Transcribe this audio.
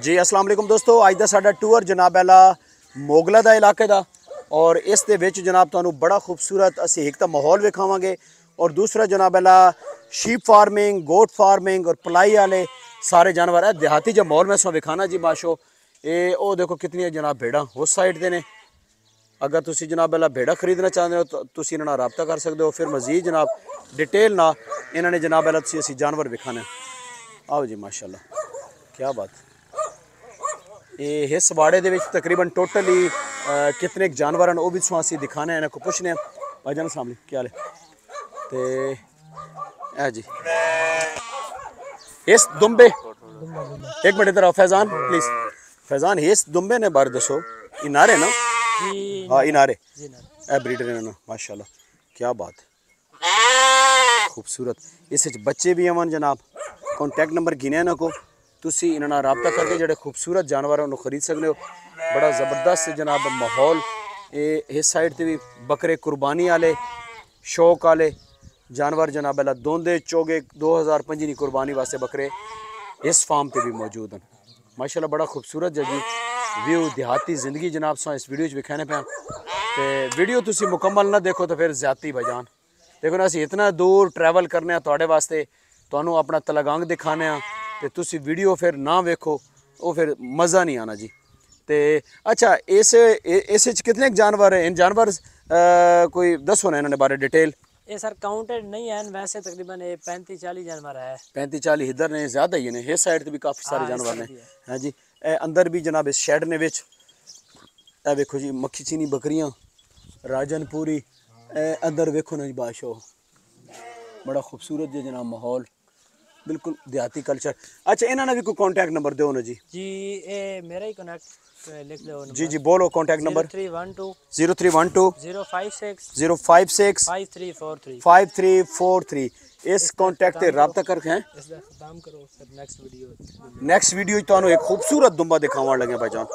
جی السلام علیکم دوستو, اج دا ساڈا ٹور جناب اعلی موگلا دا علاقے دا اور اس دے وچ جناب تانوں بڑا خوبصورت اسی ایک تا ماحول وکھاواں گے اور دوسرا جناب اعلی شیپ فارمنگ, گوٹ فارمنگ اور پلائی والے سارے جانور ہے. دیہاتی جو ماحول میں سو وکھانا جی باشو اے او دیکھو کتنی جناب بھیڑاں اس سائڈ دے نے. اگر تسی جناب اعلی بھیڑا خریدنا چاہتے ہو تو تسی انہاں نال رابطہ کر سکتے ہو. پھر مزید جناب ڈیٹیل نہ انہاں نے جناب اعلی تسی اسی جانور وکھانے. آؤ جی ماشاءاللہ کیا بات. یہ اس واڑے دے وچ تقریباً ٹوٹلی کتنے جانور ہیں وہ بھی اسی دکھانے ہیں, انہاں کو پوچھنے ہیں. بھائی جان السلام علیکم, کیا حال ہے؟ تے اے جی اس دمبے ایک منٹ ادھر آؤ فیضان پلیز. فیضان اس دمبے نے بارے دسو, انارے نا؟ ہاں انارے اے بریڈر ہیں نا ماشاءاللہ کیا بات خوبصورت. اس بچے بھی ہیں جناب. کانٹیکٹ نمبر گنے انہاں کو, تسی انہاں نال رابطہ کر کے جڑے خوبصورت جانور ہیں خرید سکتے ہو. بڑا زبردست جناب ماحول. اس سائڈ تے بھی بکرے قربانی والے شوق والے جانور جناب اللہ دوندے چوگے 2005 کی قربانی واسطے بکرے اس فارم تے بھی موجود ہیں ماشاءاللہ. بڑا خوبصورت جی ویو دیہاتی زندگی جناب سو اس ویڈیو وکھانے پہ. تے ویڈیو تسی مکمل نہ دیکھو تو پھر زیادتی بجان. دیکھو نا اسی اتنا دور ٹریول کرنے ہیں تواڈے واسطے, تانوں اپنا تلگانگ دکھانے ہیں تے تسی ویڈیو پھر نہ ویکھو وہ پھر مزہ نہیں آنا جی. تے اچھا اس کتنے جانور ہیں؟ ان جانور کوئی دسو نا انہوں نے بارے ڈیٹیل. یہ سر کاؤنٹڈ نہیں ہے ویسے تقریباً 35-40 جانور ہے. 35-40 ادھر نے زیادہ ہی ہیں. اس سائڈ تے بھی کافی سارے جانور نے. ہاں جی اے اندر بھی جناب اس شیڈ نے وچ اے ویکھو جی مکھی چینی بکریاں راجن پوری. اے اندر ویکھو نا جی بادشاہ بڑا خوبصورت جی جناب ماحول بالکل دیہاتی کلچر. اچھا انہاں نے بھی کوئی کانٹیکٹ نمبر دیو نا جی. جی اے میرا ہی کنیکٹ لکھ لو نمبر. جی جی بولو کانٹیکٹ نمبر 0312 0312 056 056 5343. 5343. اس کانٹیکٹ تے رابطہ کر کے ہیں. اس کا ختم کرو sir next video next video تانوں ایک خوبصورت دمبا دکھاون لگے بھائی جان.